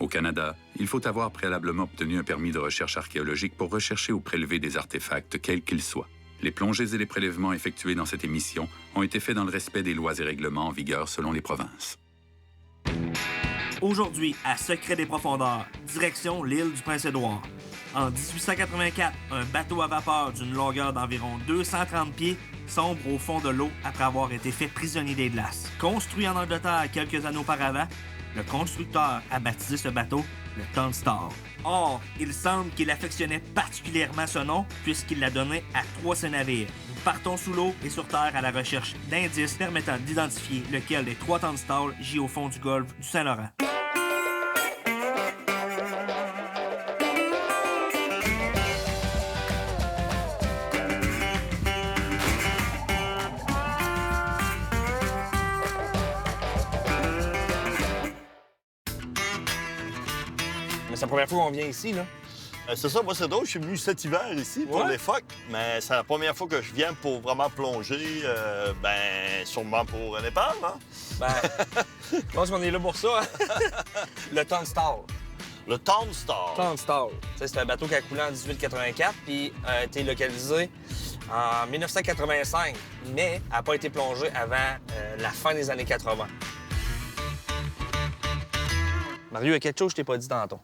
Au Canada, il faut avoir préalablement obtenu un permis de recherche archéologique pour rechercher ou prélever des artefacts, quels qu'ils soient. Les plongées et les prélèvements effectués dans cette émission ont été faits dans le respect des lois et règlements en vigueur selon les provinces. Aujourd'hui, à Secret des profondeurs, direction l'île du Prince-Édouard. En 1884, un bateau à vapeur d'une longueur d'environ 230 pieds sombre au fond de l'eau après avoir été fait prisonnier des glaces. Construit en Angleterre quelques années auparavant, le constructeur a baptisé ce bateau le Tonstal. Or, il semble qu'il affectionnait particulièrement ce nom puisqu'il l'a donné à 3 de ses navires. Nous partons sous l'eau et sur terre à la recherche d'indices permettant d'identifier lequel des 3 Tonstal gît au fond du golfe du Saint-Laurent. C'est la première fois qu'on vient ici, là. C'est ça, moi c'est drôle, je suis venu cet hiver ici pour les phoques, mais c'est la première fois que je viens pour vraiment plonger, sûrement pour un épave, hein? Ben, je pense qu'on est là pour ça, hein? Le Tonstal. Le Tonstal. Tonstal. C'est un bateau qui a coulé en 1884 puis a été localisé en 1985, mais n'a pas été plongé avant la fin des années 80. Mario, il y a quelque chose que je t'ai pas dit tantôt.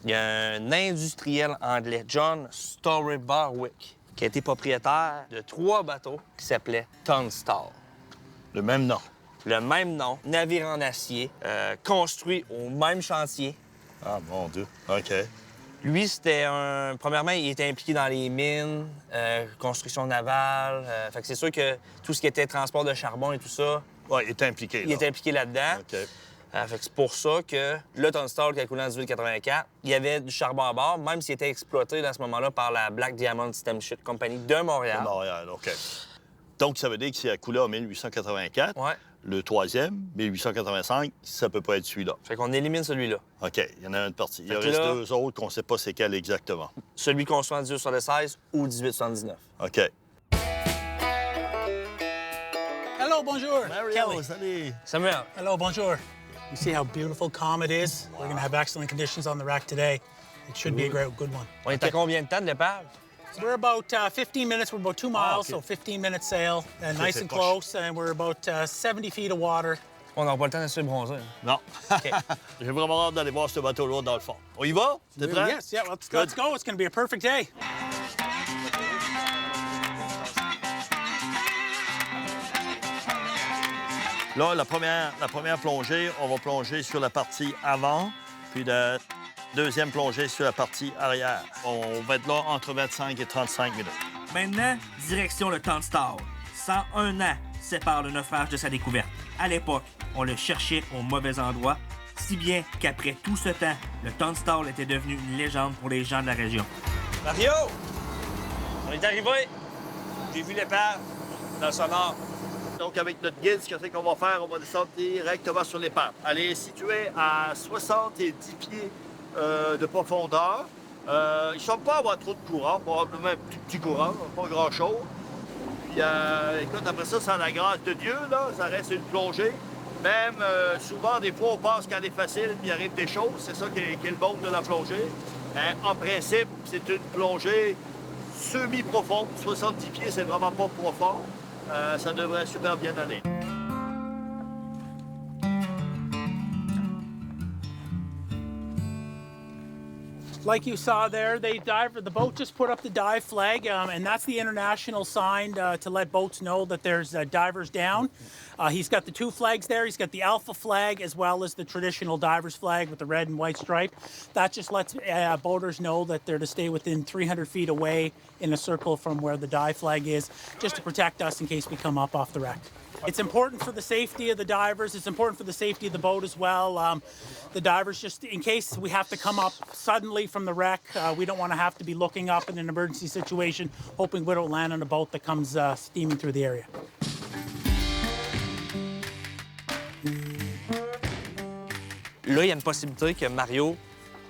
Il y a un industriel anglais, John Story Barwick, qui a été propriétaire de 3 bateaux qui s'appelaient Tonstal. Le même nom. Le même nom, navire en acier, construit au même chantier. Ah, mon Dieu. OK. Lui, c'était un... Premièrement, il était impliqué dans les mines, construction navale. Fait que c'est sûr que tout ce qui était transport de charbon et tout ça... Oui, il était impliqué, là. Il était impliqué là-dedans. OK. Fait que c'est pour ça que le Tonstal qui a coulé en 1884, il y avait du charbon à bord, même s'il était exploité à ce moment-là par la Black Diamond Steamship Company de Montréal. De Montréal, OK. Donc, ça veut dire que s'il a coulé en 1884, Ouais. le 3e, 1885, ça peut pas être celui-là. Fait qu'on élimine celui-là. OK, il y en a un de parti. Il Fait que reste là- 2 autres qu'on sait pas c'est quel exactement. Celui construit en 1876 ou 1879. OK. Hello, bonjour. Kelly. salut. Samuel, Hello, bonjour. You see how beautiful calm it is? We're going to have excellent conditions on the wreck today. It should be a good one. on est à combien de temps de l'épave? So we're about 15 minutes. We're about 2 miles, so 15-minute sail, nice c'est and proche. close, and we're about 70 feet of water. On n'aura pas le temps de se bronzer. Non. OK. J'ai vraiment hâte d'aller voir ce bateau-là dans le fond. On y va? T'es prêt? Yes, yeah, let's go. It's going to be a perfect day. Là, la première plongée, on va plonger sur la partie avant, puis la deuxième plongée sur la partie arrière. On va être là entre 25 et 35 minutes. Maintenant, direction le Tonstal. 101 ans sépare le naufrage de sa découverte. À l'époque, on le cherchait au mauvais endroit, si bien qu'après tout ce temps, le Tonstal était devenu une légende pour les gens de la région. Mario! On est arrivé. J'ai vu l'épave dans le sonore. Donc, avec notre guide, ce qu'on va faire, on va descendre directement sur l'épave. Elle est située à 70 pieds de profondeur. Ils ne semblent pas avoir trop de courant, probablement un petit courant, pas grand-chose. Puis, écoute, après ça, sans la grâce de Dieu, là, ça reste une plongée. Même, souvent, des fois, on pense qu'elle est facile, puis il arrive des choses. C'est ça qui est le bon de la plongée. Mais en principe, c'est une plongée semi-profonde. 70 pieds, c'est vraiment pas profond. Ça devrait super bien aller. Like you saw there, the boat just put up the dive flag, and that's the international sign to let boats know that there's divers down. He's got the 2 flags there. He's got the Alpha flag as well as the traditional diver's flag with the red and white stripe. That just lets boaters know that they're to stay within 300 feet away in a circle from where the dive flag is, just to protect us in case we come up off the wreck. It's important for the safety of the divers. It's important for the safety of the boat as well. The divers, just in case we have to come up suddenly from the wreck, we don't want to have to be looking up in an emergency situation, hoping we don't land on a boat that comes steaming through the area. Là, il y a une possibilité que Mario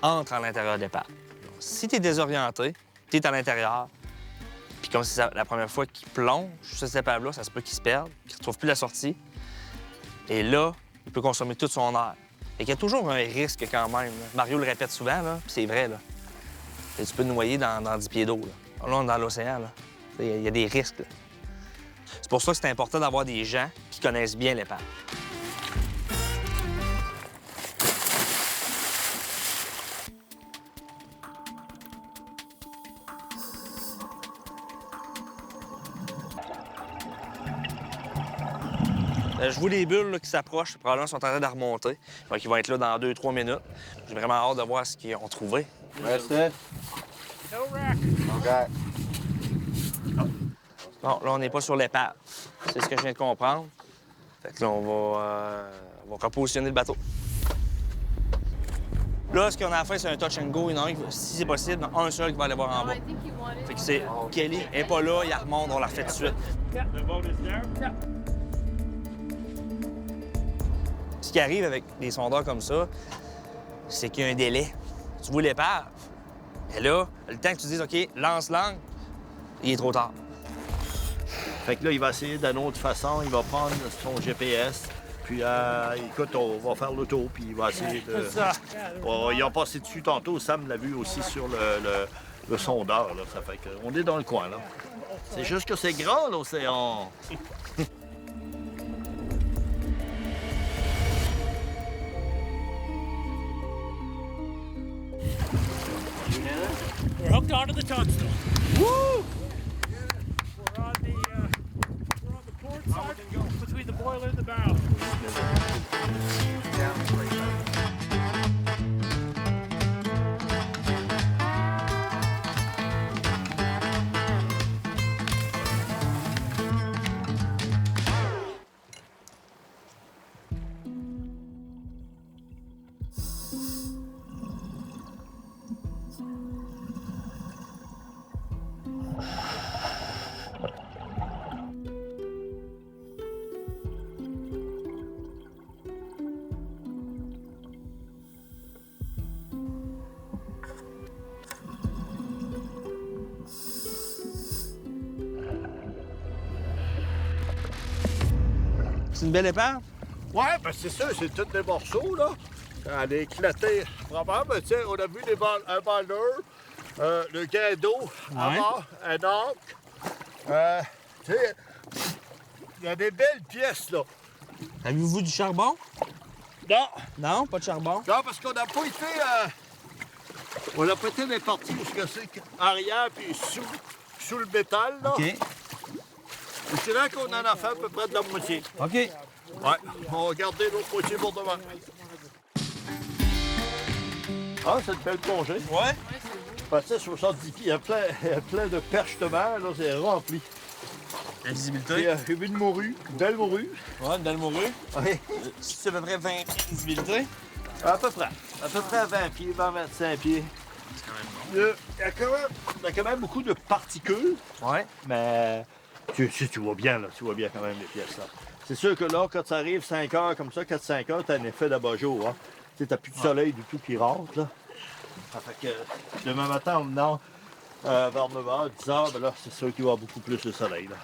entre à l'intérieur de l'épave. Si tu es désorienté, tu es à l'intérieur, puis comme c'est la première fois qu'il plonge sur cette épave-là, ça se peut qu'il se perde, qu'il ne retrouve plus la sortie. Et là, il peut consommer tout son air. Fait qu'il y a toujours un risque quand même. Là. Mario le répète souvent, là, puis c'est vrai. Là. Et tu peux te noyer dans 10 pieds d'eau. Là, on est dans l'océan. Là. Il y a des risques. Là. C'est pour ça que c'est important d'avoir des gens qui connaissent bien l'épave. Je vois les bulles là, qui s'approchent. Probablement sont en train de remonter. Donc, ils vont être là dans 2-3 minutes. J'ai vraiment hâte de voir ce qu'ils ont trouvé. Reste. No wreck. OK. Bon, là, on n'est pas sur l'épave. C'est ce que je viens de comprendre. Fait que là, on va repositionner le bateau. Là, ce qu'on a à faire, c'est un touch and go. Il y en a un, si c'est possible, un seul qui va aller voir en bas. Fait que c'est Kelly n'est pas là, il remonte, on la refait tout de suite. Ce qui arrive avec des sondeurs comme ça, c'est qu'il y a un délai. Tu vois l'épave, et là, le temps que tu dises, OK, lance l'angle, il est trop tard. Fait que là, il va essayer d'une autre façon. Il va prendre son GPS. Puis, écoute, on va faire le tour. Puis, il va essayer de... C'est ça. Ils ont passé dessus tantôt. Sam l'a vu aussi sur le sondeur. Là. Ça fait qu'on est dans le coin, là. C'est juste que c'est grand, l'océan. We're hooked onto the tungsten. Woo! We're on the port side between the boiler and the bow. C'est une belle épave? Ouais, ben c'est ça, c'est tous des morceaux, là. Elle est éclatée. Probablement, tu sais, on a vu un balleur, le guindeau, avant, un ancre. Tu sais, il y a des belles pièces, là. Avez-vous du charbon? Non, Non, pas de charbon. non, parce qu'on n'a pas été... on n'a pas été des parties où c'est arrière puis sous le métal, là. OK. Et c'est là qu'on en a fait à peu près de la moitié. OK. Ouais, on va garder l'autre moitié pour demain. Ah, c'est une belle plongée. Ouais? Passé 70 pieds, il y a plein de perches de mer, là, c'est rempli. La Et, visibilité? j'ai vu une morue, une belle morue. Ouais, une belle morue. Oui, C'est à peu près 20 pieds de visibilité. à peu près. À peu près 20 pieds, 25 pieds. C'est quand même bon. Il y a quand même beaucoup de particules, Ouais. mais tu vois bien, là, tu vois bien quand même les pièces, là. C'est sûr que là, quand ça arrive 5 heures comme ça, 4-5 heures, t'as un effet d'abat-jour, hein. Tu sais, t'as plus de soleil du tout qui rentre, là. Ça fait que demain matin, en venant vers 9h, 10h, ben là, c'est sûr qu'il va y avoir beaucoup plus de soleil, là.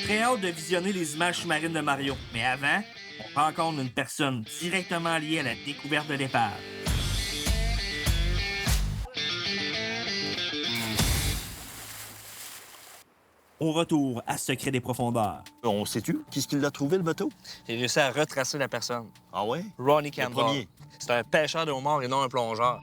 Très hâte de visionner les images sous-marines de Mario. Mais avant, on rencontre une personne directement liée à la découverte de l'épave. Au retour à Secret des profondeurs. On sait-tu qu'est-ce qu'il a trouvé, le bateau? J'ai réussi à retracer la personne. Ah ouais? Ronnie Le Campbell. premier. C'est un pêcheur de homards et non un plongeur.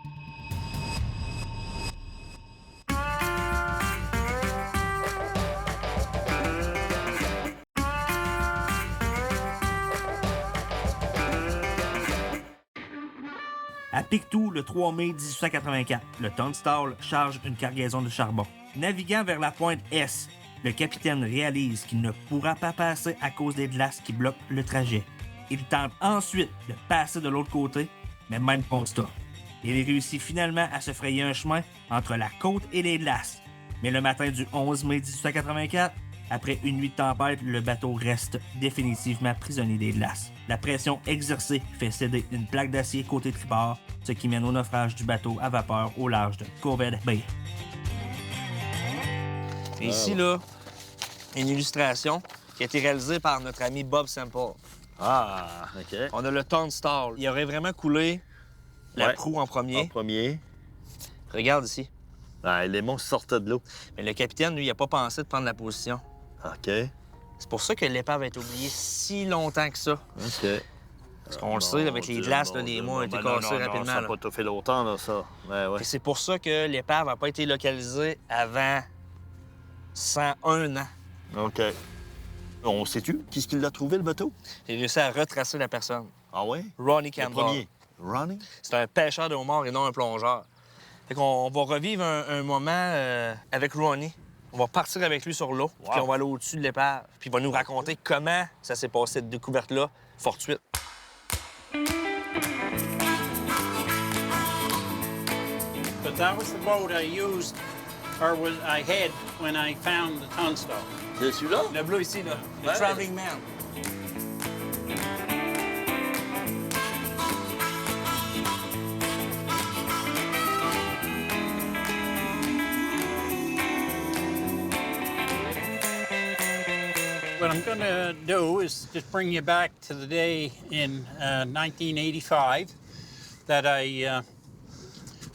À Pictou, le 3 mai 1884, le Tunstall charge une cargaison de charbon. Naviguant vers la pointe S, le capitaine réalise qu'il ne pourra pas passer à cause des glaces qui bloquent le trajet. Il tente ensuite de passer de l'autre côté, mais même constat. Il réussit finalement à se frayer un chemin entre la côte et les glaces. Mais le matin du 11 mai 1884, après une nuit de tempête, le bateau reste définitivement prisonnier des glaces. La pression exercée fait céder une plaque d'acier côté tribord, ce qui mène au naufrage du bateau à vapeur au large de Corvette Bay. Et ici, là, une illustration qui a été réalisée par notre ami Bob Semple. Ah, OK. On a le Turnstile. Il aurait vraiment coulé la Ouais. proue en premier. En premier. Regarde ici. Ah, les monstres sortaient de l'eau. Mais le capitaine, lui, il n'a pas pensé de prendre la position. OK. C'est pour ça que l'épave a été oubliée si longtemps que ça. OK. Parce qu'on le sait, avec les glaces, là, les mois ont été cassés rapidement. Ça n'a là. pas tout fait longtemps, là, ça. Ouais. Et c'est pour ça que l'épave n'a pas été localisée avant 101 ans. OK. On sait-tu qui est-ce qui l'a trouvé, le bateau? J'ai réussi à retracer la personne. Ah ouais? Ronnie Le Campbell. premier. Ronnie? C'est un pêcheur de homards et non un plongeur. Fait qu'on va revivre un moment avec Ronnie. On va partir avec lui sur l'eau, puis on va aller au-dessus de l'épave. Puis il va nous raconter comment ça s'est passé, cette découverte-là, fortuite. But that was the boat I used, or I had when I found the Tunstall. C'est celui-là? Le bleu ici, là. Le Ouais. Traveling Man. What I'm going to do is just bring you back to the day in 1985 that I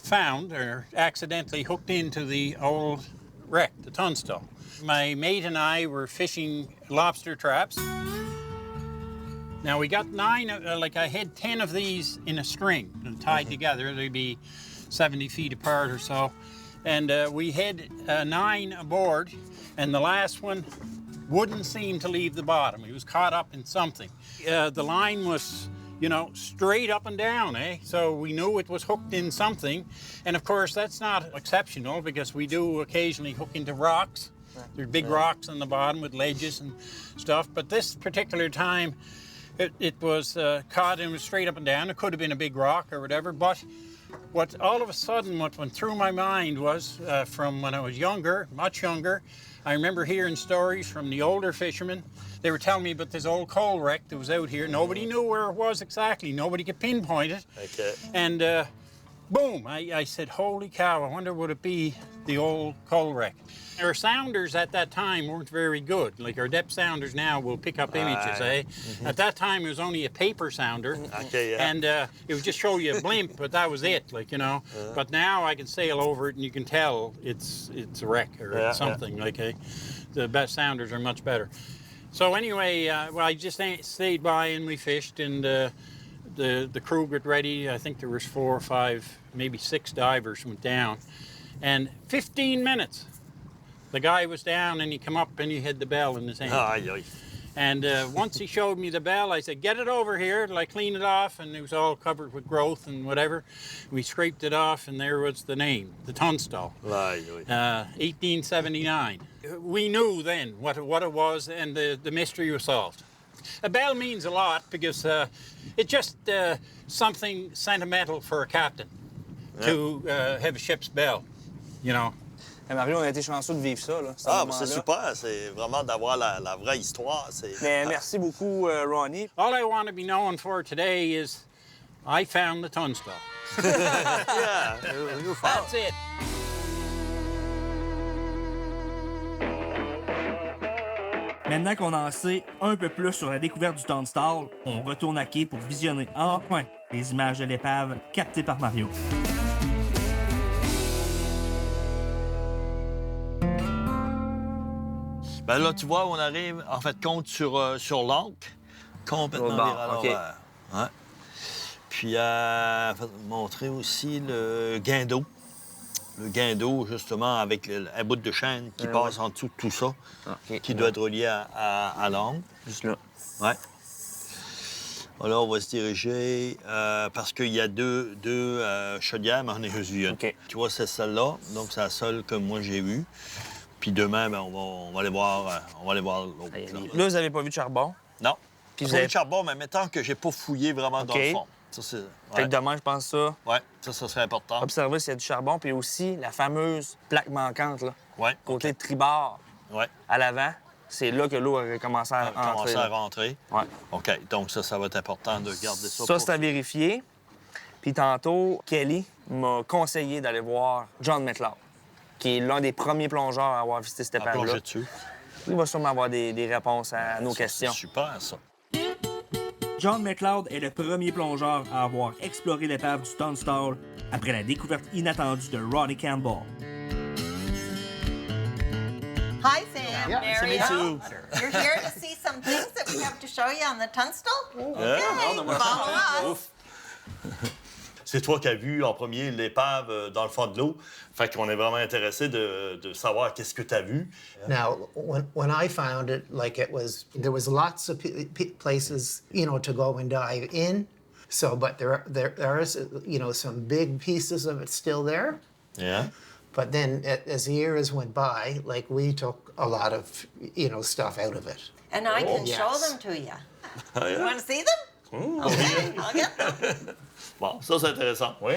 found or accidentally hooked into the old wreck, the Tunstall. My mate and I were fishing lobster traps. Now we got 9, I had 10 of these in a string tied together. They'd be 70 feet apart or so. And we had 9 aboard, and the last one wouldn't seem to leave the bottom. He was caught up in something. The line was, straight up and down, eh? So we knew it was hooked in something. And of course, that's not exceptional because we do occasionally hook into rocks. There's big rocks on the bottom with ledges and stuff. But this particular time, it was caught and was straight up and down. It could have been a big rock or whatever. But what all of a sudden, what went through my mind was from when I was younger, much younger, I remember hearing stories from the older fishermen. They were telling me about this old coal wreck that was out here. Nobody knew where it was exactly. Nobody could pinpoint it. Okay. And boom, I said, holy cow, I wonder would it be the old coal wreck. Our sounders at that time weren't very good. Like our depth sounders now will pick up images, eh? Mm-hmm. At that time it was only a paper sounder. Okay, yeah. And it would just show you a blimp, but that was it, But now I can sail over it and you can tell it's a wreck or it's something, the best sounders are much better. So anyway, I just stayed by and we fished and the crew got ready. I think there was 4 or 5, maybe 6 divers went down. And 15 minutes, the guy was down and he come up and he had the bell in his hand. Aïe, aïe. And once he showed me the bell, I said, get it over here till I clean it off. And it was all covered with growth and whatever. We scraped it off and there was the name, the Tunstall. Aïe, aïe. 1879. We knew then what it was and the mystery was solved. A bell means a lot because it's just something sentimental for a captain to have a ship's bell, Hey, Mario, on a été chanceux de vivre ça, là. Ah, c'est super. C'est vraiment d'avoir la vraie histoire. Mais merci beaucoup, Ronnie. All I want to be known for today is I found the Tunstall. Yeah, you're fine. That's it. Maintenant qu'on en sait un peu plus sur la découverte du Tunstall, on retourne à quai pour visionner enfin les images de l'épave captées par Mario. Ben là, tu vois, on arrive, en fait, compte sur l'ancre, complètement L'autre bord, viré à l'envers. Ouais. Puis, montrer aussi le guindeau. Le guindeau, justement, avec un bout de chaîne qui passe en dessous de tout ça, qui doit être relié à l'angle. Juste là. Ouais. Là, on va se diriger parce qu'il y a deux chaudières, mais on est juste une. OK. Tu vois, c'est celle-là. Donc, c'est la seule que moi, j'ai vue. Puis demain, ben, on va aller voir l'autre. Là, vous n'avez pas vu de charbon. Non. Puis Puis vous avez- de charbon, mais mettons que j'ai pas fouillé vraiment dans OK. le fond. Ça, c'est... Fait Ouais. que demain, je pense ça. Ouais, ça serait important. Observer s'il y a du charbon, puis aussi la fameuse plaque manquante, là. Ouais. Côté tribord, Ouais. à l'avant, c'est là que l'eau aurait commencé à entrer. Commencer à là. rentrer. Ouais. OK. Donc, ça va être important de garder ça. Ça, c'est à vérifier. Puis tantôt, Kelly m'a conseillé d'aller voir John Metlow, qui est l'un des premiers plongeurs à avoir visité cette à plonger épave-là. dessus. Il va sûrement avoir des réponses à nos questions. C'est super, ça. John McLeod est le premier plongeur à avoir exploré l'épave du Tunstall après la découverte inattendue de Ronnie Campbell. Hi, Sam. Yeah, Mario. nice to meet you. You're here to see some things that we have to show you on the Tunstall? Yeah. Okay, follow us. C'est toi qui as vu en premier l'épave dans le fond de l'eau. Fait qu'on est vraiment intéressé de savoir qu'est-ce que tu as vu. Now, when I found it, like there was lots of places, you know, to go and dive in. So, but there are, you know, some big pieces of it still there. Yeah. But then, as the years went by, like we took a lot of, you know, stuff out of it. And I can show yes. them to you. Ah, You yeah. want to see them? Okay, I'll get them. Bon, ça, c'est intéressant. Oui.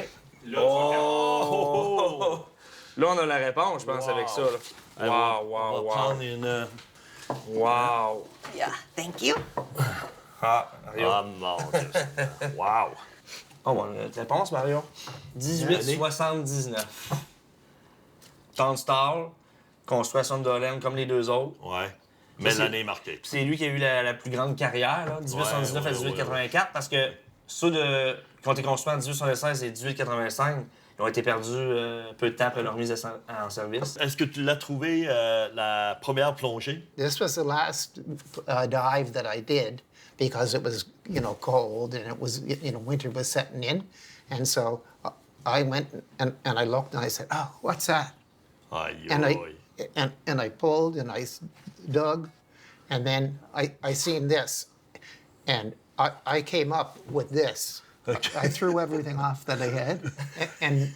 Oh! Là, on a la réponse, je pense, avec ça. Là. Wow, On va wow, prendre wow. une... Wow. Yeah, thank you. Ah, Mario. Ah, mon Dieu. Wow. Oh, bon, notre réponse, Mario? 1879. Tunstall, construit à Sunderland comme les deux autres. Ouais. Mais c'est- l'année est marquée. Puis c'est lui qui a eu la plus grande carrière, là, 1879 à Ouais, 1884, parce que ceux qui ont été construits en 1876 et 1885, ils ont été perdus peu de temps après leur mise en service. Est-ce que tu l'as trouvé la première plongée? This was the last dive that I did because it was, you know, cold and it was, you know, winter was setting in. And so I went and I looked and I said, oh, what's that? Aïe, And aïe. and I pulled and I dug, and then I seen this, and I came up with this. I threw everything off that I had, and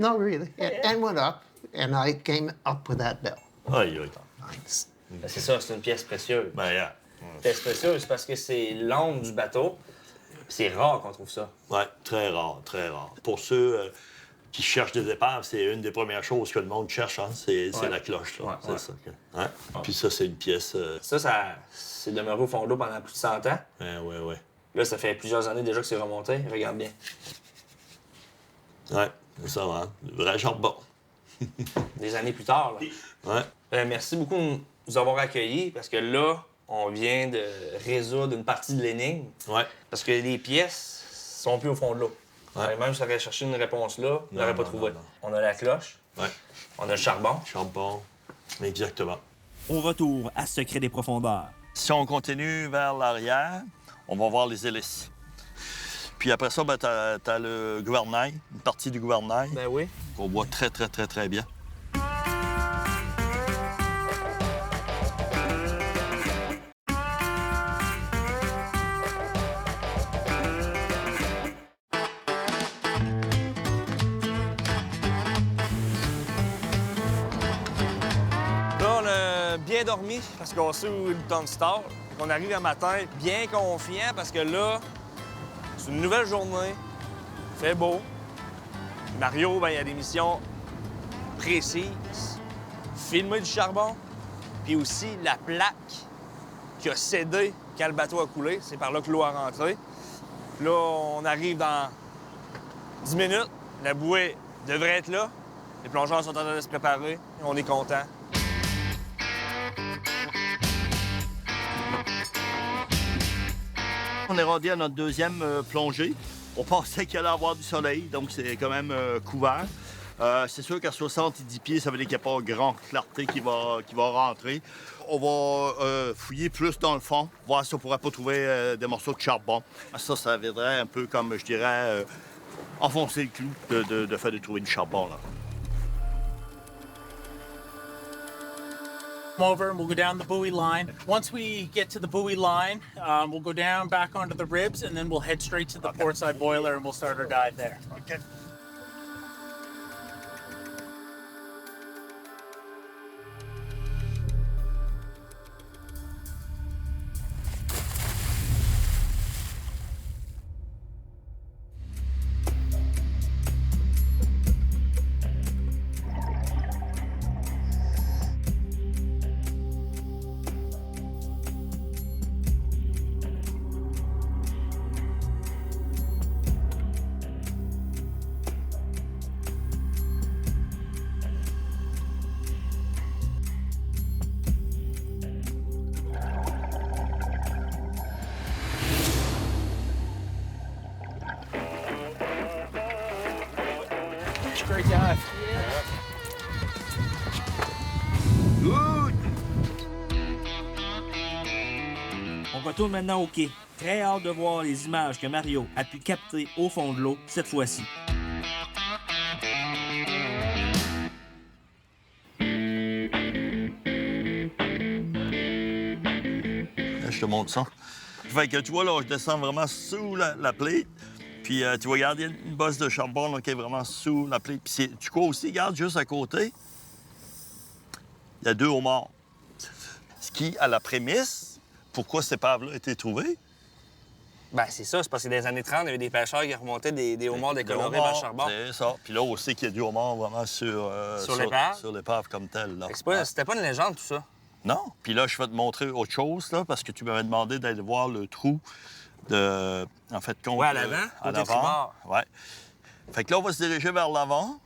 no, really, and went up, and I came up with that bell. Aïe, aïe. Nice. Ben, c'est ça, c'est une pièce précieuse. Ben, yeah. Pièce précieuse parce que c'est l'ombre du bateau. C'est rare qu'on trouve ça. Ouais, très rare, très rare. Pour ceux qui cherchent des épaves, c'est une des premières choses que le monde cherche, hein, c'est Ouais. la cloche. Là. Ouais, c'est ouais. ça. Ouais. Puis ça, c'est une pièce... Ça c'est demeuré au fond de l'eau pendant plus de 100 ans. ouais. Là, ça fait plusieurs années déjà que c'est remonté. Regarde bien. Ouais, c'est ça, hein. Le vrai charbon. Des années plus tard, là. Ouais. Merci beaucoup de nous avoir accueillis parce que là, on vient de résoudre une partie de l'énigme. Ouais. Parce que les pièces sont plus au fond de l'eau. Ouais. Même si on aurait cherché une réponse là, on n'aurait pas non, trouvé. non. On a la cloche, Ouais. on a le charbon. Charbon. Exactement. Au retour à Secret des profondeurs. Si on continue vers l'arrière, on va voir les hélices. Puis après ça, ben, t'as le gouvernail, une partie du gouvernail, Ben oui. qu'on voit très, très, très, très bien. Là, on a bien dormi parce qu'on sait où est le Tunstall. On arrive un matin bien confiant parce que là, c'est une nouvelle journée. Il fait beau. Mario, ben, il y a des missions précises. Filmer du charbon, puis aussi la plaque qui a cédé quand le bateau a coulé. C'est par là que l'eau a rentré. Là, on arrive dans 10 minutes. La bouée devrait être là. Les plongeurs sont en train de se préparer. On est contents. On est rendu à notre deuxième plongée. On pensait qu'il allait y avoir du soleil, donc c'est quand même couvert. C'est sûr qu'à 70 pieds, ça veut dire qu'il n'y a pas grande clarté qui va rentrer. On va fouiller plus dans le fond, voir si on ne pourrait pas trouver des morceaux de charbon. Ça viendrait un peu comme, je dirais, enfoncer le clou de faire de trouver du charbon. Là. Over and we'll go down the buoy line. Once we get to the buoy line, we'll go down back onto the ribs and then we'll head straight to the portside boiler and we'll start our dive there. Okay. Josh. Great dive. Good! On retourne maintenant au quai. Très hâte de voir les images que Mario a pu capter au fond de l'eau cette fois-ci. Là, je te montre ça. Fait que tu vois, là, je descends vraiment sous la plate. Puis tu vois, regarde, il y a une bosse de charbon là, qui est vraiment sous la plate. Puis tu vois aussi, regarde, juste à côté, il y a 2 homards. Ce qui, à la prémisse, pourquoi cette épave-là a été trouvée? Ben, c'est ça. C'est parce que dans les années 30, il y avait des pêcheurs qui remontaient des homards décolorés par le charbon. C'est ça. Puis là, on sait qu'il y a du homard vraiment sur l'épave. sur l'épave comme telle. Là. Fait que c'était pas une légende, tout ça. Non. Puis là, je vais te montrer autre chose, là, parce que tu m'avais demandé d'aller voir le trou de... En fait, Ouais, à l'avant, à côté l'avant. tribord. Ouais. Fait que là, on va se diriger vers l'avant.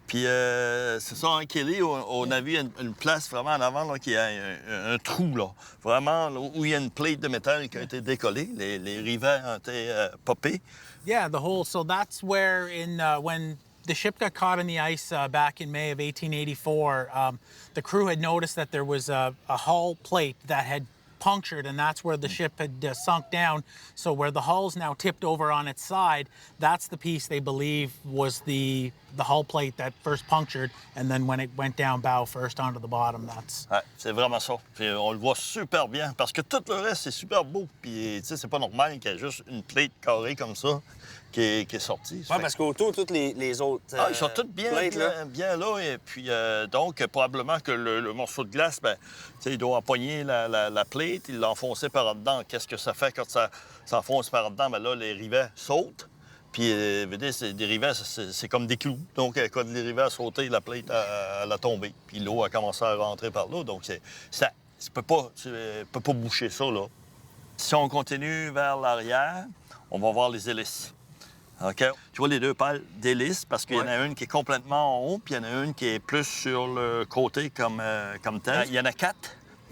Puis c'est ça, en Kelly, on a vu une place vraiment en avant, là, qui a un trou, là. Vraiment, là, où il y a une plate de métal qui a été décollée. Les rivets ont été popés. Yeah, the whole. So that's where when the ship got caught in the ice back in May of 1884, the crew had noticed that there was a hull plate that had punctured, and that's where the ship had sunk down. So where the hull's now tipped over on its side, that's the piece they believe was the hull plate that first punctured, and then when it went down bow first onto the bottom, that's... Ouais, c'est vraiment ça. Puis on le voit super bien, parce que tout le reste, c'est super beau. Puis, tu sais, c'est pas normal qu'il y ait juste une plate carrée comme ça qui est sortie. Ouais, parce qu'autour, toutes les autres. Ils sont tous bien, plates, bien là. Et puis, donc, probablement que le morceau de glace, ben, tu sais, il doit empoigner la plate, il l'a enfoncé par dedans. Qu'est-ce que ça fait quand ça enfonce par dedans? Ben là, les rivets sautent. Puis, vous dire, des rivets, c'est comme des clous. Donc, quand les rivets a sauté, la plate, elle a tombé. Puis l'eau a commencé à rentrer par là. Donc, ça peut pas boucher ça, là. Si on continue vers l'arrière, on va voir les hélices. OK? Tu vois les 2 pales d'hélice, parce qu'il y en a une qui est complètement en haut, puis il y en a une qui est plus sur le côté comme telle. Il y en a 4,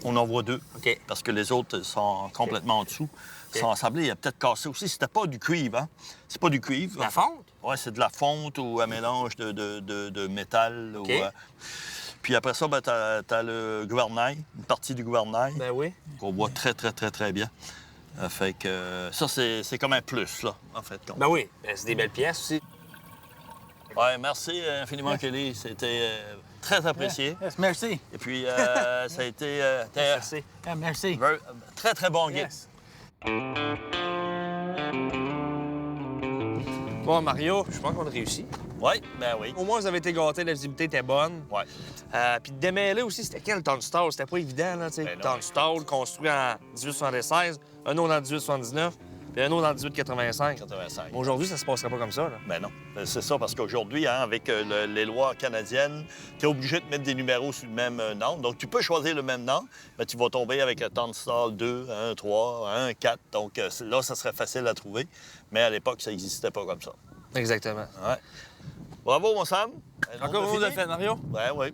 on en voit 2. OK. Parce que les autres sont complètement en dessous. Ils sont ensemblés, il y a peut-être cassé aussi. C'était pas du cuivre, hein? C'est pas du cuivre. La fonte? Oui, c'est de la fonte ou un mélange de métal. OK. Puis après ça, ben, t'as le gouvernail, une partie du gouvernail. Ben oui. Qu'on voit très, très, très, très bien. Fait que ça, c'est comme un plus, là, en fait. Ben oui. Ben, c'est des belles pièces aussi. Ouais, merci infiniment, Kelly. C'était très apprécié. Yes, merci. Et puis, ça a été Merci. Yeah, merci. très, très bon guide. Yes. Bon, Mario, je pense qu'on a réussi. Oui, ben oui. Au moins, vous avez été gâtés, la visibilité était bonne. Ouais. Puis de démêler aussi, c'était quel Tunstall? C'était pas évident, là, tu sais. Ben non. Tunstall, construit en 1876, un autre en 1879, puis un autre en 1885. 85. Aujourd'hui, ça se passerait pas comme ça, là. Ben non. C'est ça, parce qu'aujourd'hui, hein, avec les lois canadiennes, tu es obligé de mettre des numéros sur le même nom. Donc, tu peux choisir le même nom, mais tu vas tomber avec un Tunstall 2, 1, 3, 1, 4. Donc, là, ça serait facile à trouver. Mais à l'époque, ça n'existait pas comme ça. Exactement. Ouais. Bravo, mon Sam. Encore On a vous de fini? fait, Mario? Ouais, oui.